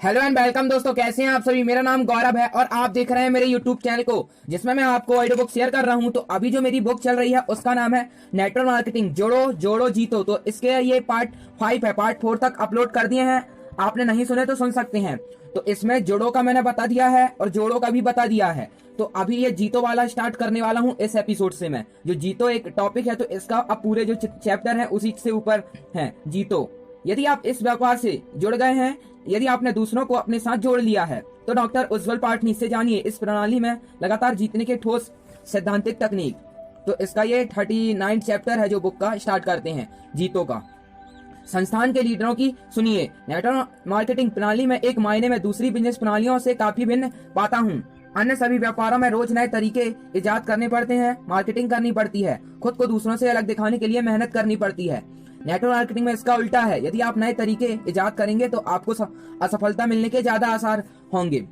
Hello and welcome दोस्तों, कैसे हैं आप सभी। मेरा नाम गौरव है और आप देख रहे हैं मेरे यूट्यूब चैनल को, जिसमें मैं आपको ऑडियो बुक शेयर कर रहा हूं। तो अभी जो मेरी बुक चल रही है उसका नाम है नेटवर्क मार्केटिंग जोड़ो जोड़ो जीतो। तो इसके ये पार्ट 5 है, पार्ट 4 तक अपलोड कर दिए हैं। आपने नहीं सुने तो सुन सकते हैं। तो इसमें जोड़ो का मैंने बता दिया है और जोड़ो का भी बता दिया है। तो अभी ये जीतो वाला स्टार्ट करने वाला हूँ इस एपिसोड से। मैं जो जीतो एक टॉपिक है, तो इसका अब पूरे जो चैप्टर है उसी से ऊपर है जीतो। यदि आप इस व्यापार से जुड़ गए हैं, यदि आपने दूसरों को अपने साथ जोड़ लिया है, तो डॉक्टर उज्जवल पाटनी से जानिए इस प्रणाली में लगातार जीतने के ठोस सैद्धांतिक तकनीक। तो इसका ये 39 चैप्टर है जो बुक का। स्टार्ट करते हैं जीतो का। संस्थान के लीडरों की सुनिए। नेटवर्क मार्केटिंग प्रणाली में एक मायने में दूसरी बिजनेस प्रणालियों से काफी भिन्न पाता हूँ। अन्य सभी व्यापारों में रोज नए तरीके इजाद करने पड़ते हैं, मार्केटिंग करनी पड़ती है, खुद को दूसरों से अलग दिखाने के लिए मेहनत करनी पड़ती है। नेटवर्क मार्केटिंग में इसका उल्टा है। यदि आप नए तरीके इजाद करेंगे तो आपको असफलता मिलने के ज्यादा आसार होंगे।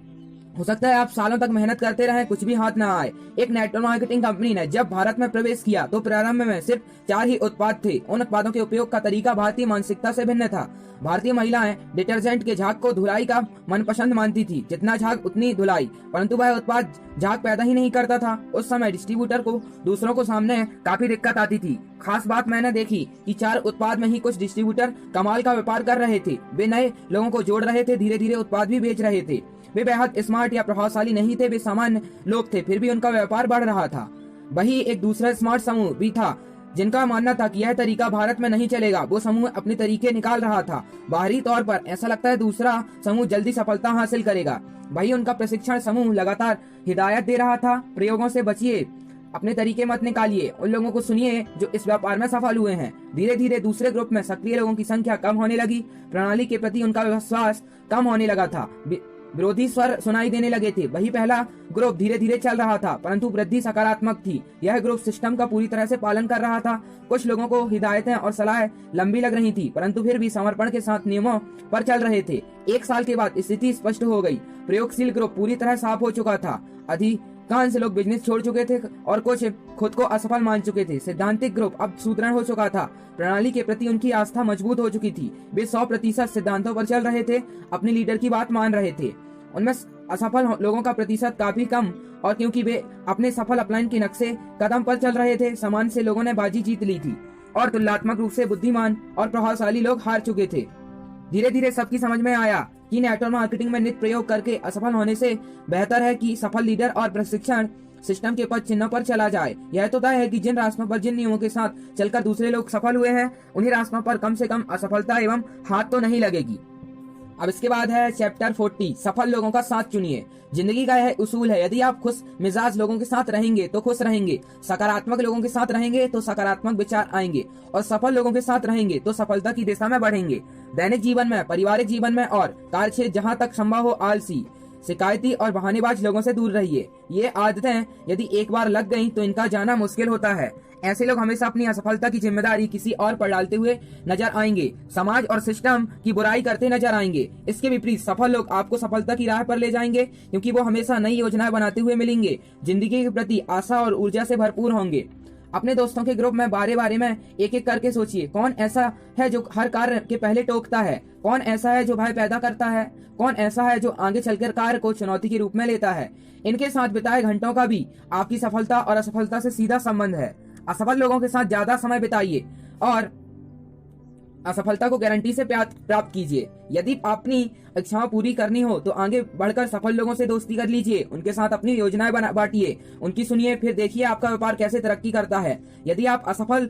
हो सकता है आप सालों तक मेहनत करते रहें, कुछ भी हाथ ना आए। एक नेटवर्क मार्केटिंग कंपनी ने जब भारत में प्रवेश किया तो प्रारंभ में सिर्फ 4 ही उत्पाद थे। उन उत्पादों के उपयोग का तरीका भारतीय मानसिकता से भिन्न था। भारतीय महिलाएं डिटर्जेंट के झाग को धुलाई का मनपसंद मानती थी। जितना झाग उतनी धुलाई, परंतु वह उत्पाद झाग पैदा ही नहीं करता था। उस समय डिस्ट्रीब्यूटर को दूसरों को सामने काफी दिक्कत आती थी। खास बात मैंने देखी कि 4 उत्पाद में ही कुछ डिस्ट्रीब्यूटर कमाल का व्यापार कर रहे थे। वे नए लोगों को जोड़ रहे थे, धीरे धीरे उत्पाद भी बेच रहे थे। वे बेहद स्मार्ट या प्रभावशाली नहीं थे, वे सामान्य लोग थे, फिर भी उनका व्यापार बढ़ रहा था। वही एक दूसरा स्मार्ट समूह भी था जिनका मानना था कि यह तरीका भारत में नहीं चलेगा। वो समूह अपने तरीके निकाल रहा था। बाहरी तौर पर ऐसा लगता है दूसरा समूह जल्दी सफलता हासिल करेगा। वही उनका प्रशिक्षण समूह लगातार हिदायत दे रहा था, प्रयोगों से बचिए, अपने तरीके मत निकालिए, उन लोगों को सुनिए जो इस व्यापार में सफल हुए हैं। धीरे धीरे दूसरे ग्रुप में सक्रिय लोगों की संख्या कम होने लगी। प्रणाली के प्रति उनका विश्वास कम होने लगा था। विरोधी स्वर सुनाई देने लगे थे। वही पहला ग्रुप धीरे धीरे चल रहा था, परंतु वृद्धि सकारात्मक थी। यह ग्रुप सिस्टम का पूरी तरह से पालन कर रहा था। कुछ लोगों को हिदायतें और सलाह लंबी लग रही थी, परंतु फिर भी समर्पण के साथ नियमों पर चल रहे थे। 1 साल के बाद स्थिति स्पष्ट हो गई। प्रयोगशील ग्रुप पूरी तरह साफ हो चुका था। अधिकांश लोग बिजनेस छोड़ चुके थे और कुछ खुद को असफल मान चुके थे। सैद्धांतिक ग्रुप अब सुदृढ़ हो चुका था। प्रणाली के प्रति उनकी आस्था मजबूत हो चुकी थी। वे 100% सिद्धांतों पर चल रहे थे, अपने लीडर की बात मान रहे थे। उनमें असफल लोगों का प्रतिशत काफी कम, और क्योंकि वे अपने सफल अपलाइन के नक्शे कदम पर चल रहे थे, सामान्य से लोगों ने बाजी जीत ली थी और तुलनात्मक रूप से बुद्धिमान और प्रभावशाली लोग हार चुके थे। धीरे धीरे सबकी समझ में आया कि नेटवर्क मार्केटिंग में नित्य प्रयोग करके असफल होने से बेहतर है कि सफल लीडर और प्रशिक्षण सिस्टम के पद चिन्हों पर चला जाए। यह तो तय है कि जिन रास्तों पर, जिन नियमों के साथ चलकर दूसरे लोग सफल हुए हैं, उन्हीं रास्तों पर कम से कम असफलता एवं हाथ तो नहीं लगेगी। अब इसके बाद है चैप्टर 40, सफल लोगों का साथ चुनिए। जिंदगी का यह उसूल है, यदि आप खुश मिजाज लोगों के साथ रहेंगे तो खुश रहेंगे, सकारात्मक लोगों के साथ रहेंगे तो सकारात्मक विचार आएंगे, और सफल लोगों के साथ रहेंगे तो सफलता की दिशा में बढ़ेंगे। दैनिक जीवन में, पारिवारिक जीवन में और कार्यक्षेत्र जहाँ तक संभव हो आलसी, शिकायती और बहानेबाज लोगों से दूर रहिए। ये आदतें यदि एक बार लग गईं तो इनका जाना मुश्किल होता है। ऐसे लोग हमेशा अपनी असफलता की जिम्मेदारी किसी और पर डालते हुए नजर आएंगे, समाज और सिस्टम की बुराई करते नजर आएंगे। इसके विपरीत सफल लोग आपको सफलता की राह पर ले जाएंगे, क्योंकि वो हमेशा नई योजनाएं बनाते हुए मिलेंगे, जिंदगी के प्रति आशा और ऊर्जा से भरपूर होंगे। अपने दोस्तों के ग्रुप में बारे में एक एक करके सोचिए, कौन ऐसा है जो हर कार्य के पहले टोकता है, कौन ऐसा है जो भय पैदा करता है, कौन ऐसा है जो आगे चलकर कार्य को चुनौती के रूप में लेता है। इनके साथ बिताए घंटों का भी आपकी सफलता और असफलता से सीधा संबंध है। असफल लोगों के साथ ज्यादा समय बिताइए और असफलता को गारंटी से प्राप्त कीजिए। यदि अपनी इच्छाएं पूरी करनी हो तो आगे बढ़कर सफल लोगों से दोस्ती कर लीजिए, उनके साथ अपनी योजनाएं बांटिए, उनकी सुनिए, फिर देखिए आपका व्यापार कैसे तरक्की करता है। यदि आप असफल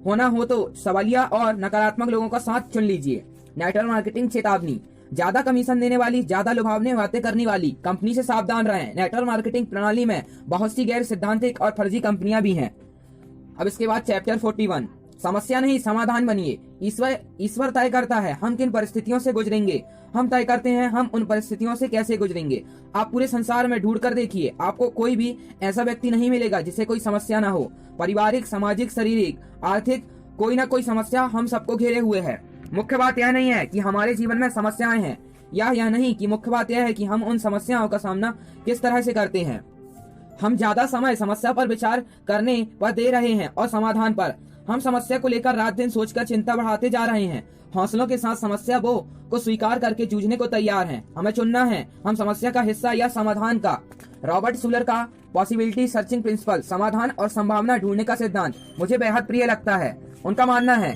होना हो तो सवालिया और नकारात्मक लोगों का साथ चुन लीजिए। नेटवर्क मार्केटिंग चेतावनी, ज्यादा कमीशन देने वाली, ज्यादा लुभावने बातें करने वाली कंपनी से सावधान रहें। नेटवर्क मार्केटिंग प्रणाली में बहुत सी गैर सिद्धांतिक और फर्जी कंपनियां भी हैं। अब इसके बाद चैप्टर 41, समस्या नहीं समाधान बनिए। ईश्वर तय करता है हम किन परिस्थितियों से गुजरेंगे, हम तय करते हैं हम उन परिस्थितियों से कैसे गुजरेंगे। आप पूरे संसार में ढूंढ कर देखिए, आपको कोई भी ऐसा व्यक्ति नहीं मिलेगा जिसे कोई समस्या ना हो। पारिवारिक, सामाजिक, शारीरिक, आर्थिक, कोई ना कोई समस्या हम सबको घेरे हुए है। मुख्य बात यह नहीं है कि हमारे जीवन में समस्याएं हैं, या यह नहीं कि मुख्य बात यह है कि हम उन समस्याओं का सामना किस तरह से करते हैं। हम ज्यादा समय समस्या पर विचार करने पर दे रहे हैं और समाधान पर। हम समस्या को लेकर रात दिन सोचकर चिंता बढ़ाते जा रहे हैं। हौसलों के साथ समस्या को स्वीकार करके जूझने को तैयार हैं। हमें चुनना है, हम समस्या का हिस्सा या समाधान का। रॉबर्ट शूलर का पॉसिबिलिटी सर्चिंग प्रिंसिपल, समाधान और संभावना ढूंढने का सिद्धांत मुझे बेहद प्रिय लगता है। उनका मानना है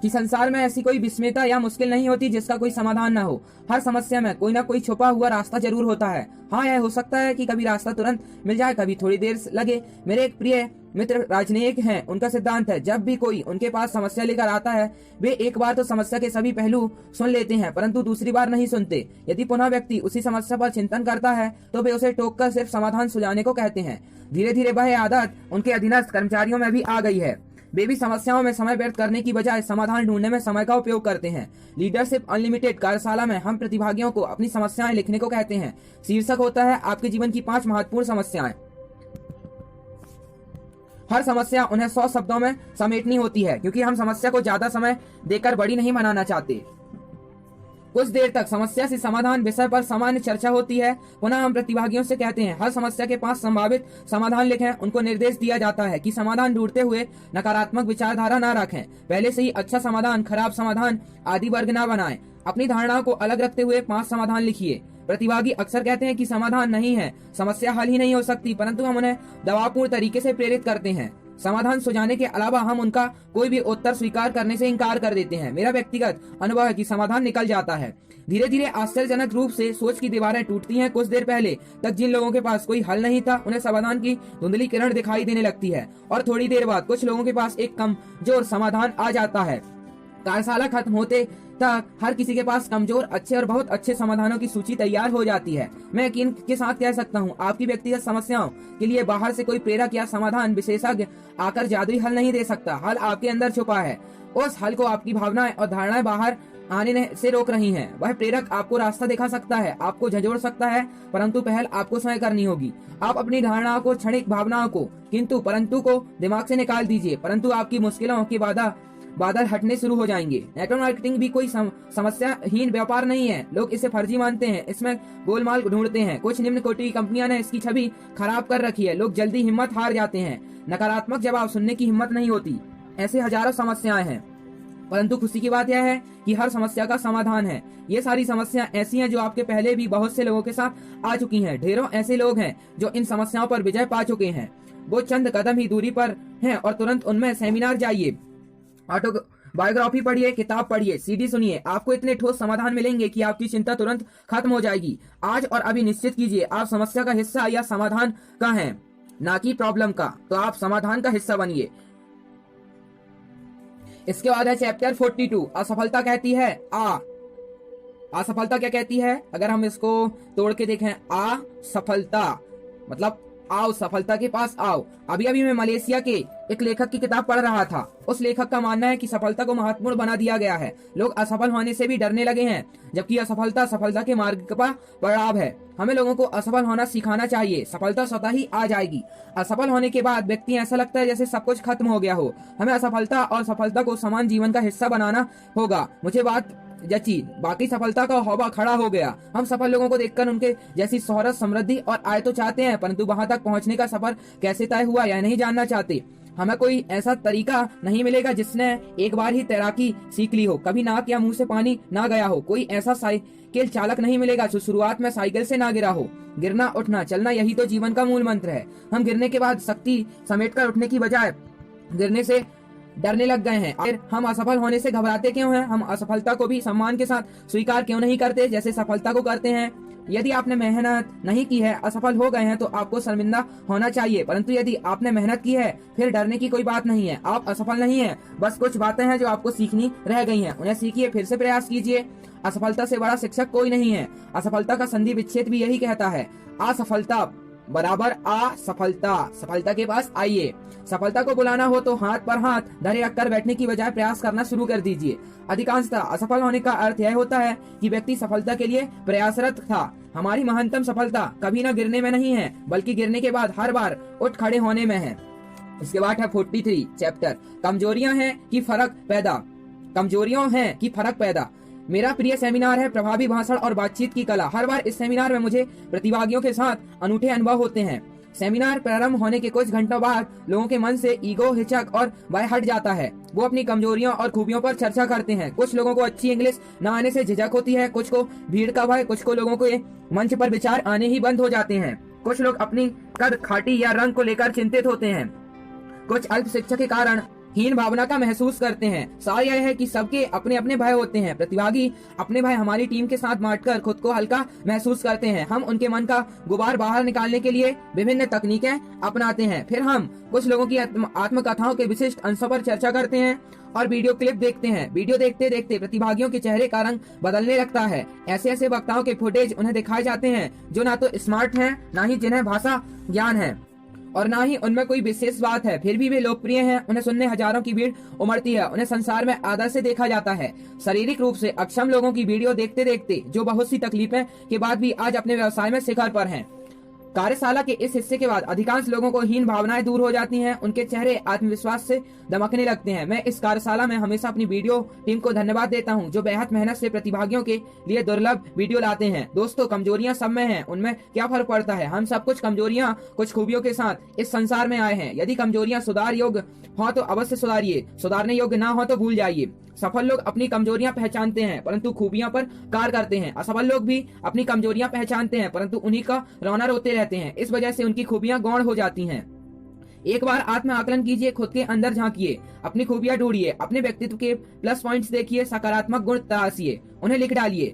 कि संसार में ऐसी कोई विस्मयता या मुश्किल नहीं होती जिसका कोई समाधान न हो। हर समस्या में कोई ना कोई छुपा हुआ रास्ता जरूर होता है। हाँ, यह हो सकता है कि कभी रास्ता तुरंत मिल जाए, कभी थोड़ी देर लगे। मेरे एक प्रिय मित्र राजनयिक हैं। उनका सिद्धांत है, जब भी कोई उनके पास समस्या लेकर आता है, वे एक बार तो समस्या के सभी पहलू सुन लेते हैं, परंतु दूसरी बार नहीं सुनते। यदि पुनः व्यक्ति उसी समस्या पर चिंतन करता है तो वे उसे टोककर सिर्फ समाधान सुझाने को कहते हैं। धीरे धीरे वह आदत उनके अधीनस्थ कर्मचारियों में भी आ गई है। वे भी समस्याओं में समय व्यर्थ करने की बजाय समाधान ढूंढने में समय का उपयोग करते हैं। लीडरशिप अनलिमिटेड कार्यशाला में हम प्रतिभागियों को अपनी समस्याएं लिखने को कहते हैं। शीर्षक होता है, आपके जीवन की 5 महत्वपूर्ण समस्याएं। हर समस्या उन्हें 100 शब्दों में समेटनी होती है, क्योंकि हम समस्या को ज्यादा समय देकर बड़ी नहीं बनाना चाहते। कुछ देर तक समस्या से समाधान विषय पर सामान्य चर्चा होती है। पुनः हम प्रतिभागियों से कहते हैं, हर समस्या के 5 संभावित समाधान लिखें। उनको निर्देश दिया जाता है कि समाधान ढूंढते हुए नकारात्मक विचारधारा न रखें। पहले से ही अच्छा समाधान, खराब समाधान आदि वर्ग न बनाएं। अपनी धारणाओं को अलग रखते हुए 5 समाधान लिखिए। प्रतिभागी अक्सर कहते हैं कि समाधान नहीं है, समस्या हल ही नहीं हो सकती, परंतु हम उन्हें दबावपूर्ण तरीके से प्रेरित करते हैं। समाधान सुझाने के अलावा हम उनका कोई भी उत्तर स्वीकार करने से इनकार कर देते हैं। मेरा व्यक्तिगत अनुभव है कि समाधान निकल जाता है। धीरे धीरे आश्चर्यजनक रूप से सोच की दीवारें टूटती हैं। कुछ देर पहले तक जिन लोगों के पास कोई हल नहीं था, उन्हें समाधान की धुंधली किरण दिखाई देने लगती है, और थोड़ी देर बाद कुछ लोगों के पास एक कमजोर समाधान आ जाता है। कार्यशाला खत्म होते तक हर किसी के पास कमजोर, अच्छे और बहुत अच्छे समाधानों की सूची तैयार हो जाती है। मैं यकीन के साथ कह सकता हूँ, आपकी व्यक्तिगत समस्याओं के लिए बाहर से कोई प्रेरक या समाधान विशेषज्ञ आकर जादुई हल नहीं दे सकता। हल आपके अंदर छुपा है। उस हल को आपकी भावनाएं और धारणाएं बाहर आने से रोक रही हैं। वह प्रेरक आपको रास्ता दिखा सकता है, आपको झंझोड़ सकता है, परंतु पहल आपको स्वयं करनी होगी। आप अपनी धारणाओं को, क्षणिक भावनाओं को, किंतु परंतु को दिमाग से निकाल दीजिए, परंतु आपकी मुश्किलों की बादल हटने शुरू हो जाएंगे। नेटवर्क मार्केटिंग भी कोई समस्याहीन व्यापार नहीं है। लोग इसे फर्जी मानते हैं, इसमें गोलमाल ढूंढते हैं। कुछ निम्न कोटि की कंपनियां ने इसकी छवि खराब कर रखी है। लोग जल्दी हिम्मत हार जाते हैं। नकारात्मक जवाब सुनने की हिम्मत नहीं होती। ऐसे हजारों समस्याएं हैं, परंतु खुशी की बात यह है कि हर समस्या का समाधान है। ये सारी समस्याएं ऐसी हैं जो आपके पहले भी बहुत से लोगों के साथ आ चुकी हैं। ढेरों ऐसे लोग हैं जो इन समस्याओं पर विजय पा चुके हैं। वो चंद कदम ही दूरी पर हैं और तुरंत उनमें सेमिनार जाइए, ऑटोबायोग्राफी पढ़िए, किताब पढ़िए, सीडी सुनिए। आपको इतने ठोस समाधान मिलेंगे कि आपकी चिंता तुरंत खत्म हो जाएगी। आज और अभी निश्चित कीजिए आप समस्या का हिस्सा या समाधान का हैं, ना कि प्रॉब्लम का। तो आप समाधान का हिस्सा बनिए। इसके बाद है चैप्टर 42, असफलता कहती है आ। असफलता क्या कहती है? अगर हम इसको तोड़ के देखें, असफलता मतलब आओ, सफलता के पास आओ। अभी अभी मैं मलेशिया के एक लेखक की किताब पढ़ रहा था। उस लेखक का मानना है कि सफलता को महत्वपूर्ण बना दिया गया है। लोग असफल होने से भी डरने लगे हैं, जबकि असफलता सफलता के मार्ग का पड़ाव है। हमें लोगों को असफल होना सिखाना चाहिए। सफलता स्वतः ही आ जाएगी। असफल होने के बाद व्यक्ति ऐसा लगता है जैसे सब कुछ खत्म हो गया हो। हमें असफलता और सफलता को समान जीवन का हिस्सा बनाना होगा। मुझे बात जची, बाकी सफलता का हौबा खड़ा हो गया। हम सफल लोगों को देखकर उनके जैसी शोहरत, समृद्धि और आय तो चाहते हैं, परंतु वहां तक पहुंचने का सफर कैसे तय हुआ यह नहीं जानना चाहते। हमें कोई ऐसा तरीका नहीं मिलेगा जिसने एक बार ही तैराकी सीख ली हो, कभी नाक या मुंह से पानी ना गया हो। कोई ऐसा साइकिल चालक नहीं मिलेगा जो शुरुआत में साइकिल से ना गिरा हो। गिरना, उठना, चलना, यही तो जीवन का मूल मंत्र है। हम गिरने के बाद शक्ति समेटकर उठने की बजाय गिरने से डरने लग गए हैं। फिर हम असफल होने से घबराते क्यों हैं? हम असफलता को भी सम्मान के साथ स्वीकार क्यों नहीं करते जैसे सफलता को करते हैं? यदि आपने मेहनत नहीं की है, असफल हो गए हैं, तो आपको शर्मिंदा होना चाहिए। परंतु यदि आपने मेहनत की है, फिर डरने की कोई बात नहीं है। आप असफल नहीं हैं, बस कुछ बातें हैं जो आपको सीखनी रह गई हैं। उन्हें सीखिए, फिर से प्रयास कीजिए। असफलता से बड़ा शिक्षक कोई नहीं है। असफलता का संधि विच्छेद भी यही कहता है, असफलता बराबर असफलता। सफलता के पास आइए। सफलता को बुलाना हो तो हाथ पर हाथ धरे रखकर बैठने की बजाय प्रयास करना शुरू कर दीजिए। अधिकांशतः असफल होने का अर्थ यह होता है कि व्यक्ति सफलता के लिए प्रयासरत था। हमारी महानतम सफलता कभी न गिरने में नहीं है, बल्कि गिरने के बाद हर बार उठ खड़े होने में है। इसके बाद है 43 चैप्टर, कमजोरियां हैं कि फर्क पैदा। मेरा प्रिय सेमिनार है प्रभावी भाषण और बातचीत की कला। हर बार इस सेमिनार में मुझे प्रतिभागियों के साथ अनूठे अनुभव होते हैं। सेमिनार प्रारंभ होने के कुछ घंटों बाद लोगों के मन से ईगो, हिचक और भय हट जाता है। वो अपनी कमजोरियों और खूबियों पर चर्चा करते हैं। कुछ लोगों को अच्छी इंग्लिश न आने से झिझक होती है, कुछ को भीड़ का भय, कुछ को लोगों को मंच पर विचार आने ही बंद हो जाते हैं। कुछ लोग अपनी कद, खाटी या रंग को लेकर चिंतित होते हैं। कुछ अल्प शिक्षा के कारण हीन भावना का महसूस करते हैं। सार यह है कि सबके अपने अपने भय होते हैं। प्रतिभागी अपने भय हमारी टीम के साथ बांटकर खुद को हल्का महसूस करते हैं। हम उनके मन का गुबार बाहर निकालने के लिए विभिन्न तकनीकें अपनाते हैं। फिर हम कुछ लोगों की आत्मकथाओं के विशिष्ट अंशों पर चर्चा करते हैं और वीडियो क्लिप देखते हैं। वीडियो देखते देखते प्रतिभागियों के चेहरे का रंग बदलने लगता है। ऐसे ऐसे वक्ताओं के फुटेज उन्हें दिखाए जाते हैं जो ना तो स्मार्ट हैं, ना ही जिन्हें भाषा ज्ञान है और ना ही उनमें कोई विशेष बात है। फिर भी वे लोकप्रिय हैं। उन्हें सुनने हजारों की भीड़ उमड़ती है। उन्हें संसार में आदर से देखा जाता है। शारीरिक रूप से अक्षम लोगों की वीडियो देखते देखते जो बहुत सी तकलीफें के बाद भी आज अपने व्यवसाय में शिखर पर हैं। कार्यशाला के इस हिस्से के बाद अधिकांश लोगों को हीन भावनाएं दूर हो जाती हैं। उनके चेहरे आत्मविश्वास से दमकने लगते हैं। मैं इस कार्यशाला में हमेशा अपनी वीडियो टीम को धन्यवाद देता हूं, जो बेहद मेहनत से प्रतिभागियों के लिए दुर्लभ वीडियो लाते हैं। दोस्तों, कमजोरियां सब में हैं, उनमें क्या फर्क पड़ता है? हम सब कुछ कमजोरियां, कुछ खूबियों के साथ इस संसार में आए हैं। यदि कमजोरियां सुधार योग्य हो तो अवश्य सुधारिए, सुधारने योग्य ना हो तो भूल जाइए। सफल लोग अपनी कमजोरियां पहचानते हैं परंतु खूबियों पर कार्य करते हैं। असफल लोग भी अपनी कमजोरियां पहचानते हैं परंतु उन्हीं का रोना रोते रहते हैं। इस वजह से उनकी खूबियां गौण हो जाती हैं। एक बार आत्म आकलन कीजिए, खुद के अंदर झांकिए, अपनी खूबियां ढूंढिए, अपने व्यक्तित्व के प्लस पॉइंट्स देखिए, सकारात्मक गुण तलाशिए, उन्हें लिख डालिए।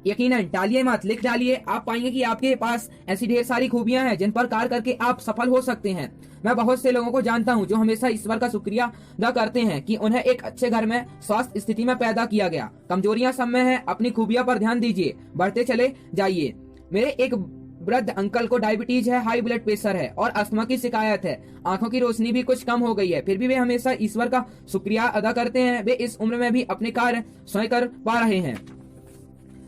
यकीनन टालिए मत, लिख डालिए। आप पाएंगे कि आपके पास ऐसी ढेर सारी खूबियां हैं जिन पर कार्य करके आप सफल हो सकते हैं। मैं बहुत से लोगों को जानता हूं जो हमेशा ईश्वर का शुक्रिया अदा करते हैं कि उन्हें एक अच्छे घर में स्वास्थ्य स्थिति में पैदा किया गया। कमजोरियां सब में हैं, अपनी खूबियों पर ध्यान दीजिए, बढ़ते चले जाइए। मेरे एक वृद्ध अंकल को डायबिटीज है, हाई ब्लड प्रेशर है और अस्थमा की शिकायत है। आंखों की रोशनी भी कुछ कम हो गई है, फिर भी वे हमेशा ईश्वर का शुक्रिया अदा करते हैं। वे इस उम्र में भी अपने कार्य स्वयं कर पा रहे हैं।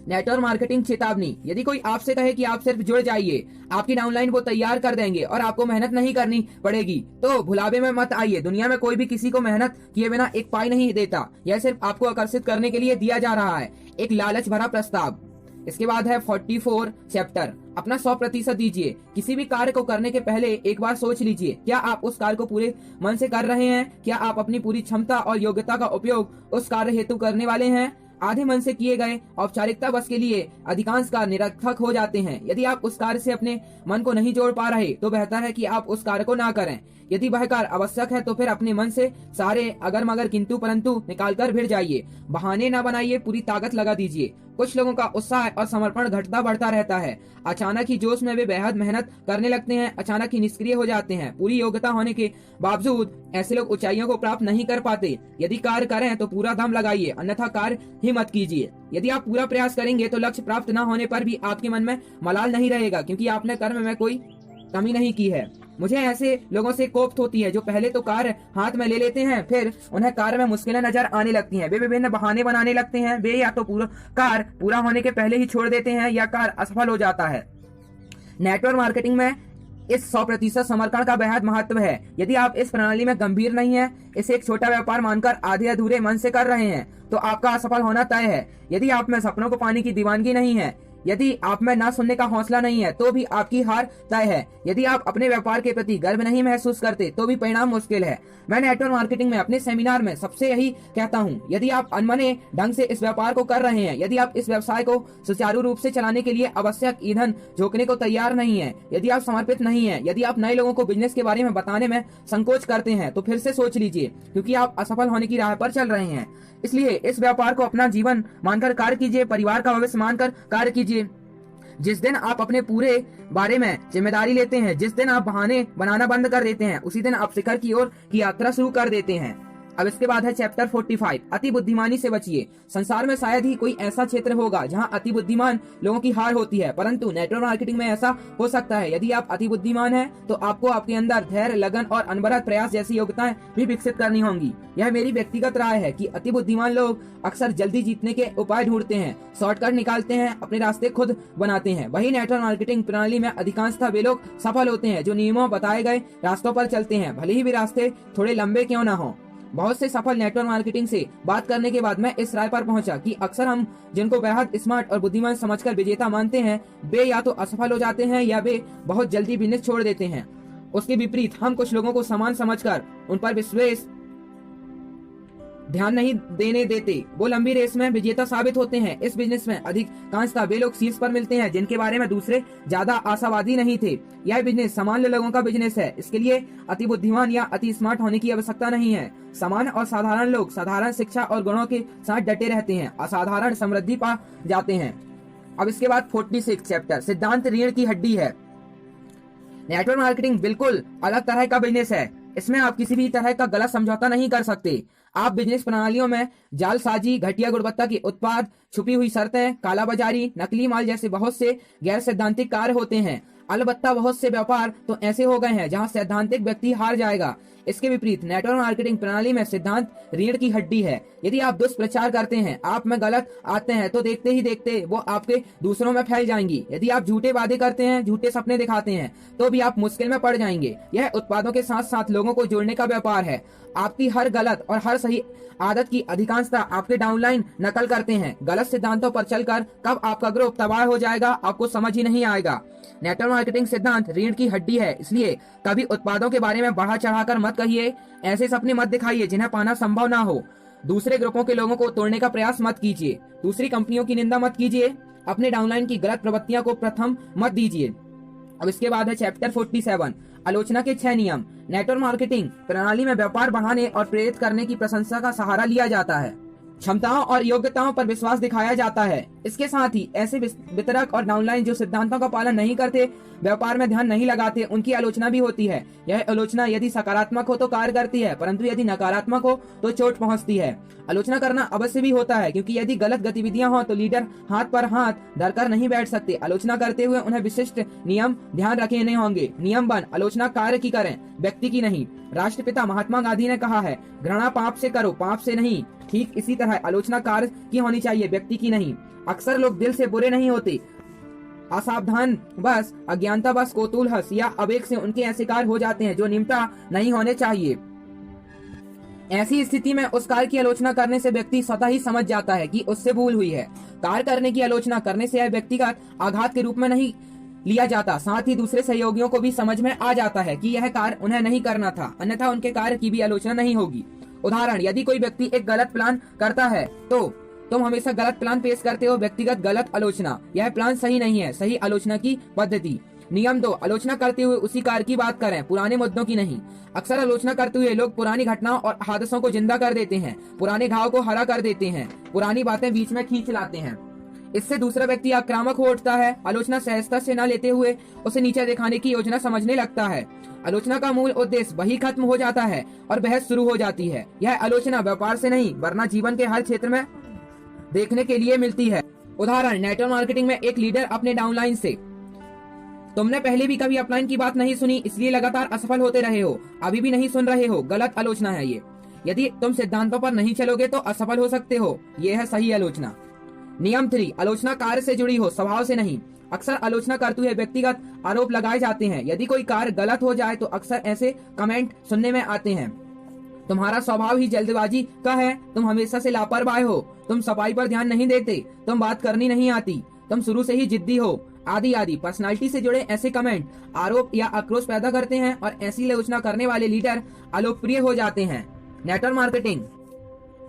नेटवर्क मार्केटिंग चेतावनी। यदि कोई आपसे कहे कि आप सिर्फ जुड़ जाइए, आपकी डाउनलाइन वो तैयार कर देंगे और आपको मेहनत नहीं करनी पड़ेगी, तो भुलावे में मत आइए। दुनिया में कोई भी किसी को मेहनत किए बिना एक पाई नहीं देता। यह सिर्फ आपको आकर्षित करने के लिए दिया जा रहा है, एक लालच भरा प्रस्ताव। इसके बाद है 44 चैप्टर। अपना 100% दीजिए। किसी भी कार्य को करने के पहले एक बार सोच लीजिए, क्या आप उस कार्य को पूरे मन से कर रहे हैं? क्या आप अपनी पूरी क्षमता और योग्यता का उपयोग उस कार्य हेतु करने वाले हैं? आधे मन से किए गए औपचारिकता बस के लिए अधिकांश कार्य निरर्थक हो जाते हैं। यदि आप उस कार्य से अपने मन को नहीं जोड़ पा रहे तो बेहतर है कि आप उस कार्य को ना करें। यदि वह कार्य आवश्यक है तो फिर अपने मन से सारे अगर मगर किंतु परंतु निकालकर भिड़ जाइए। बहाने ना बनाइए, पूरी ताकत लगा दीजिए। कुछ लोगों का उत्साह और समर्पण घटता बढ़ता रहता है। अचानक ही जोश में वे बेहद मेहनत करने लगते हैं, अचानक ही निष्क्रिय हो जाते हैं। पूरी योग्यता होने के बावजूद ऐसे लोग ऊंचाइयों को प्राप्त नहीं कर पाते। यदि कार्य करें तो पूरा दम लगाइए, अन्यथा कार्य ही मत कीजिए। यदि आप पूरा प्रयास करेंगे तो लक्ष्य प्राप्त न होने पर भी आपके मन में मलाल नहीं रहेगा, क्योंकि आपने कर्म में कोई कमी नहीं की है। मुझे ऐसे लोगों से कोफ्त होती है जो पहले तो कार्य हाथ में ले लेते हैं, फिर उन्हें कार्य में मुश्किलें नजर आने लगती हैं। वे विभिन्न बहाने बनाने लगते हैं। वे या तो पूरा कार्य पूरा होने के पहले ही छोड़ देते हैं या कार्य असफल हो जाता है। नेटवर्क मार्केटिंग में इस 100% समर्पण का बेहद महत्व है। यदि आप इस प्रणाली में गंभीर नहीं है, इसे एक छोटा व्यापार मानकर आधे अधूरे मन से कर रहे हैं, तो आपका असफल होना तय है। यदि आप में सपनों को पाने की दीवानगी नहीं है, यदि आप में ना सुनने का हौसला नहीं है, तो भी आपकी हार तय है। यदि आप अपने व्यापार के प्रति गर्व नहीं महसूस करते तो भी परिणाम मुश्किल है। मैं नेटवर्क मार्केटिंग में अपने सेमिनार में सबसे यही कहता हूँ, यदि आप अनमने ढंग से इस व्यापार को कर रहे हैं, यदि आप इस व्यवसाय को सुचारू रूप से चलाने के लिए आवश्यक ईंधन झोंकने को तैयार नहीं है, यदि आप समर्पित नहीं है, यदि आप नए लोगों को बिजनेस के बारे में बताने में संकोच करते हैं, तो फिर से सोच लीजिए, क्योंकि आप असफल होने की राह पर चल रहे हैं। इसलिए इस व्यापार को अपना जीवन मानकर कार्य कीजिए, परिवार का भविष्य मानकर कार्य कीजिए। जिस दिन आप अपने पूरे बारे में जिम्मेदारी लेते हैं, जिस दिन आप बहाने बनाना बंद कर देते हैं, उसी दिन आप शिखर की ओर की यात्रा शुरू कर देते हैं। अब इसके बाद है चैप्टर 45, अति बुद्धिमानी से बचिए। संसार में शायद ही कोई ऐसा क्षेत्र होगा जहां अति बुद्धिमान लोगों की हार होती है, परंतु नेटवर्क मार्केटिंग में ऐसा हो सकता है। यदि आप अति बुद्धिमान हैं, तो आपको आपके अंदर धैर्य, लगन और अनवरत प्रयास जैसी योग्यताएं भी विकसित करनी होंगी। यह मेरी व्यक्तिगत राय है कि अति बुद्धिमान लोग अक्सर जल्दी जीतने के उपाय ढूंढते हैं, शॉर्टकट निकालते हैं, अपने रास्ते खुद बनाते हैं। वही नेटवर्क मार्केटिंग प्रणाली में अधिकांशतः वे लोग सफल होते हैं जो नियमों बताए गए रास्तों पर चलते हैं, भले ही वे रास्ते थोड़े लंबे क्यों न हो। बहुत से सफल नेटवर्क मार्केटिंग से बात करने के बाद मैं इस राय पर पहुंचा कि अक्सर हम जिनको बेहद स्मार्ट और बुद्धिमान समझकर विजेता मानते हैं, वे या तो असफल हो जाते हैं या वे बहुत जल्दी बिजनेस छोड़ देते हैं। उसके विपरीत हम कुछ लोगों को समान समझकर उन पर विश्वास ध्यान नहीं देने देते, वो लंबी रेस में विजेता साबित होते हैं। इस बिजनेस में अधिकांशतः वे लोग शीर्ष पर मिलते हैं जिनके बारे में दूसरे ज्यादा आशावादी नहीं थे। यह बिजनेस सामान्य लोगों का बिजनेस है। इसके लिए अति बुद्धिमान या अति स्मार्ट होने की आवश्यकता नहीं है। सामान्य और साधारण लोग साधारण शिक्षा और गुणों के साथ डटे रहते हैं, असाधारण समृद्धि पा जाते हैं। अब इसके बाद 46 चैप्टर सिद्धांत रीढ़ की हड्डी है। नेटवर्क मार्केटिंग बिल्कुल अलग तरह का बिजनेस है। इसमें आप किसी भी तरह का गलत समझौता नहीं कर सकते। आप बिजनेस प्रणालियों में जालसाजी, घटिया गुणवत्ता के उत्पाद, छुपी हुई शर्तें, कालाबाजारी, नकली माल जैसे बहुत से गैर सैद्धांतिक कार्य होते हैं। अलबत्ता बहुत से व्यापार तो ऐसे हो गए हैं जहां सैद्धांतिक व्यक्ति हार जाएगा। इसके विपरीत नेटवर्क मार्केटिंग प्रणाली में सिद्धांत रीढ़ की हड्डी है। यदि आप दुष्प्रचार करते हैं, आप में गलत आते हैं, तो देखते ही देखते वो आपके दूसरों में फैल जाएंगी। यदि आप झूठे वादे करते हैं, झूठे सपने दिखाते हैं, तो भी आप मुश्किल में पड़ जाएंगे। यह उत्पादों के साथ साथ लोगों को जोड़ने का व्यापार है। आपकी हर गलत और हर सही आदत की अधिकांशता आपके डाउनलाइन नकल करते हैं। गलत सिद्धांतों पर चलकर कब आपका ग्रुप तबाह हो जाएगा आपको समझ ही नहीं आएगा। नेटवर्क मार्केटिंग सिद्धांत रीढ़ की हड्डी है, इसलिए कभी उत्पादों के बारे में बढ़ा चढ़ाकर मत कहिए। ऐसे सपने मत दिखाइए जिन्हें पाना संभव ना हो। दूसरे ग्रुपों के लोगों को तोड़ने का प्रयास मत कीजिए। दूसरी कंपनियों की निंदा मत कीजिए। अपने डाउनलाइन की गलत प्रवृत्तियों को प्रथम मत दीजिए। अब इसके बाद है चैप्टर 47 आलोचना के 6 नियम। नेटवर्क मार्केटिंग प्रणाली में व्यापार बढ़ाने और प्रेरित करने की प्रशंसा का सहारा लिया जाता है। क्षमताओं और योग्यताओं पर विश्वास दिखाया जाता है। इसके साथ ही ऐसे वितरक और डाउनलाइन जो सिद्धांतों का पालन नहीं करते, व्यापार में ध्यान नहीं लगाते, उनकी आलोचना भी होती है। यह आलोचना यदि सकारात्मक हो तो कार्य करती है, परंतु यदि नकारात्मक हो तो चोट पहुंचती है। आलोचना करना अवश्य भी होता है, क्योंकि यदि गलत गतिविधियां हो तो लीडर हाथ पर हाथ धरकर नहीं बैठ सकते। आलोचना करते हुए उन्हें विशिष्ट नियम ध्यान रखने होंगे। नियम 1, आलोचना कार्य की करें, व्यक्ति की नहीं। राष्ट्रपिता महात्मा गांधी ने कहा है, घृणा पाप से करो, पाप से नहीं। ठीक इसी तरह आलोचना कार्य की होनी चाहिए, व्यक्ति की नहीं। अक्सर लोग दिल से बुरे नहीं होते, असावधान बस, अज्ञानता बस, कौतूहल या आवेग से उनके ऐसे कार्य हो जाते हैं जो निम्नता नहीं होने चाहिए। ऐसी स्थिति में उस कार्य की आलोचना करने से व्यक्ति स्वतः ही समझ जाता है कि उससे भूल हुई है। कार्य करने की आलोचना करने से यह व्यक्तिगत आघात के रूप में नहीं लिया जाता, साथ ही दूसरे सहयोगियों को भी समझ में आ जाता है कि यह कार्य उन्हें नहीं करना था, अन्यथा उनके कार्य की भी आलोचना नहीं होगी। उदाहरण, यदि कोई व्यक्ति एक गलत प्लान करता है तो तुम हमेशा गलत प्लान पेश करते हो, व्यक्तिगत गलत आलोचना। यह प्लान सही नहीं है, सही आलोचना की पद्धति। नियम 2, आलोचना करते हुए उसी कार्य की बात करें, पुराने मुद्दों की नहीं। अक्सर आलोचना करते हुए लोग पुरानी घटनाओं और हादसों को जिंदा कर देते हैं, पुराने घाव को हरा कर देते हैं, पुरानी बातें बीच में खींच लाते हैं। इससे दूसरा व्यक्ति आक्रामक हो उठता है। आलोचना सहजता से न लेते हुए उसे नीचे दिखाने की योजना समझने लगता है। आलोचना का मूल उद्देश्य वही खत्म हो जाता है और बहस शुरू हो जाती है। यह आलोचना व्यापार से नहीं वरना जीवन के हर क्षेत्र में देखने के लिए मिलती है। उदाहरण, नेटवर्क मार्केटिंग में एक लीडर अपने डाउनलाइन से, तुमने पहले भी कभी अपलाइन की बात नहीं सुनी, इसलिए लगातार असफल होते रहे हो, अभी भी नहीं सुन रहे हो। गलत आलोचना है ये। यदि तुम सिद्धांतों पर नहीं चलोगे तो असफल हो सकते हो। ये है सही आलोचना। नियम 3, आलोचना कार्य से जुड़ी हो, स्वभाव से नहीं। अक्सर आलोचना करते हुए व्यक्तिगत आरोप लगाए जाते हैं। यदि कोई कार्य गलत हो जाए तो अक्सर ऐसे कमेंट सुनने में आते हैं, तुम्हारा स्वभाव ही जल्दबाजी का है, तुम हमेशा से लापरवाह हो, तुम सफाई पर ध्यान नहीं देते, तुम बात करनी नहीं आती, तुम शुरू से ही जिद्दी हो, आदि आदि। पर्सनालिटी से जुड़े ऐसे कमेंट आरोप या आक्रोश पैदा करते हैं और ऐसी आलोचना करने वाले लीडर अलोकप्रिय हो जाते हैं। नेटवर्क मार्केटिंग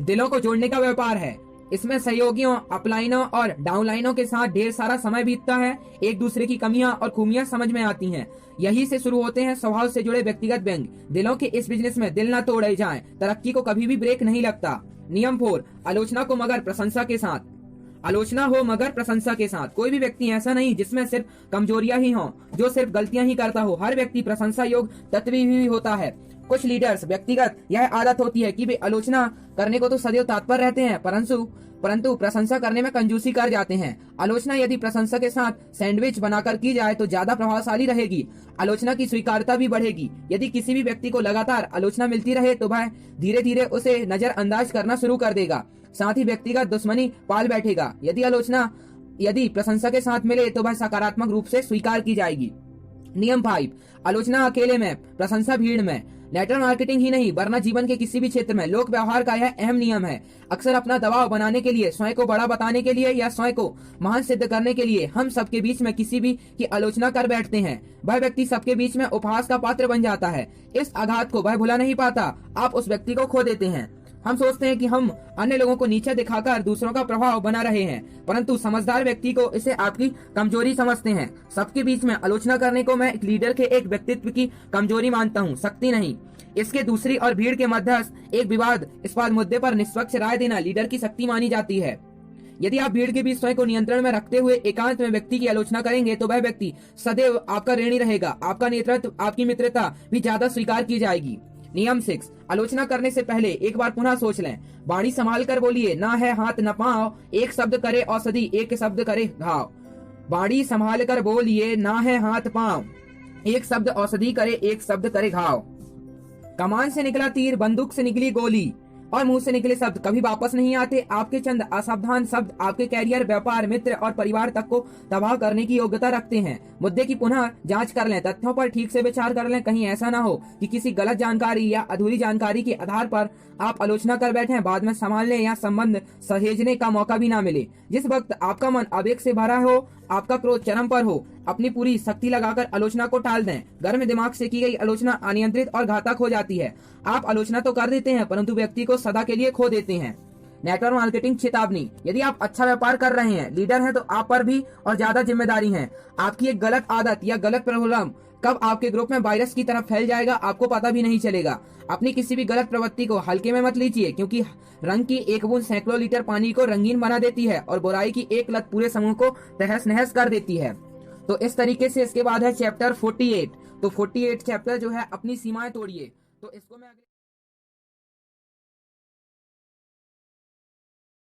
दिलों को जोड़ने का व्यापार है। इसमें सहयोगियों, अपलाइनों और डाउनलाइनों के साथ ढेर सारा समय बीतता है। एक दूसरे की कमियां और खूबियां समझ में आती हैं। यही से शुरू होते हैं स्वभाव से जुड़े व्यक्तिगत व्यंग। दिलों के इस बिजनेस में दिल न तोड़े जाएं, तरक्की को कभी भी ब्रेक नहीं लगता। नियम 4, आलोचना को मगर प्रशंसा के साथ। आलोचना हो मगर प्रशंसा के साथ। कोई भी व्यक्ति ऐसा नहीं जिसमें सिर्फ कमजोरियां ही हों, जो सिर्फ गलतियां ही करता हो। हर व्यक्ति प्रशंसा योग्य तत्व भी होता है। कुछ लीडर्स व्यक्तिगत यह आदत होती है कि वे आलोचना करने को तो सदैव तत्पर रहते हैं, परंतु प्रशंसा करने में कंजूसी कर जाते हैं। आलोचना यदि प्रशंसा के साथ सैंडविच बनाकर की जाए तो ज्यादा प्रभावशाली रहेगी। आलोचना की स्वीकार्यता भी बढ़ेगी। यदि किसी भी व्यक्ति को लगातार आलोचना मिलती रहे तो वह धीरे धीरे उसे नजरअंदाज करना शुरू कर देगा, साथ ही व्यक्तिगत दुश्मनी पाल बैठेगा। यदि प्रशंसा के साथ मिले तो वह सकारात्मक रूप से स्वीकार की जाएगी। नियम 5, आलोचना अकेले में, प्रशंसा भीड़ में। नेटवर्क मार्केटिंग ही नहीं वरना जीवन के किसी भी क्षेत्र में लोक व्यवहार का यह अहम नियम है। अक्सर अपना दबाव बनाने के लिए, स्वयं को बड़ा बताने के लिए या स्वयं को महान सिद्ध करने के लिए हम सबके बीच में किसी भी की आलोचना कर बैठते हैं। वह व्यक्ति सबके बीच में उपहास का पात्र बन जाता है। इस आघात को वह भुला नहीं पाता। आप उस व्यक्ति को खो देते हैं। हम सोचते हैं कि हम अन्य लोगों को नीचे दिखाकर दूसरों का प्रभाव बना रहे हैं, परंतु समझदार व्यक्ति को इसे आपकी कमजोरी समझते हैं। सबके बीच में आलोचना करने को मैं एक लीडर के एक व्यक्तित्व की कमजोरी मानता हूँ, शक्ति नहीं। इसके दूसरी और भीड़ के मध्यस्थ एक विवादास्पद मुद्दे पर निष्पक्ष राय देना लीडर की शक्ति मानी जाती है। यदि आप भीड़ के बीच स्वयं को नियंत्रण में रखते हुए एकांत में व्यक्ति की आलोचना करेंगे तो वह व्यक्ति सदैव आपका ऋणी रहेगा। आपका नेतृत्व, आपकी मित्रता भी ज्यादा स्वीकार की जाएगी। नियम 6, आलोचना करने से पहले एक बार पुनः सोच लें। वाणी संभाल कर बोलिए, ना है हाथ न पांव, एक शब्द करे औषधि, एक शब्द करे घाव। वाणी संभाल कर बोलिए, ना है हाथ पांव, एक शब्द औषधि करे, एक शब्द करे घाव। कमान से निकला तीर, बंदूक से निकली गोली और मुंह से निकले शब्द कभी वापस नहीं आते। आपके चंद असावधान शब्द आपके कैरियर, व्यापार, मित्र और परिवार तक को तबाह करने की योग्यता रखते हैं। मुद्दे की पुनः जांच कर लें, तथ्यों पर ठीक से विचार कर लें। कहीं ऐसा ना हो कि किसी गलत जानकारी या अधूरी जानकारी के आधार पर आप आलोचना कर बैठें, बाद में संभालने या संबंध सहेजने का मौका भी ना मिले। जिस वक्त आपका मन आवेग से भरा हो, आपका क्रोध चरम पर हो, अपनी पूरी शक्ति लगाकर आलोचना को टाल दें। गर्म दिमाग से की गई आलोचना अनियंत्रित और घातक हो जाती है। आप आलोचना तो कर देते हैं परंतु व्यक्ति को सदा के लिए खो देते हैं। नेटवर्क मार्केटिंग चेतावनी, यदि आप अच्छा व्यापार कर रहे हैं, लीडर हैं, तो आप पर भी और ज्यादा जिम्मेदारी है। आपकी एक गलत आदत या गलत प्रॉब्लम कब आपके ग्रुप में वायरस की तरफ फैल जाएगा आपको पता भी नहीं चलेगा। अपनी किसी भी गलत प्रवृत्ति को हल्के में मत लीजिए, क्योंकि रंग की एक बूंद सैकड़ों लीटर पानी को रंगीन बना देती है और बुराई की एक लत पूरे समूह को तहस नहस कर देती है। तो इस तरीके से इसके बाद है चैप्टर 48। तो 48 चैप्टर जो है अपनी सीमाएं तोड़िए। तो इसको मैं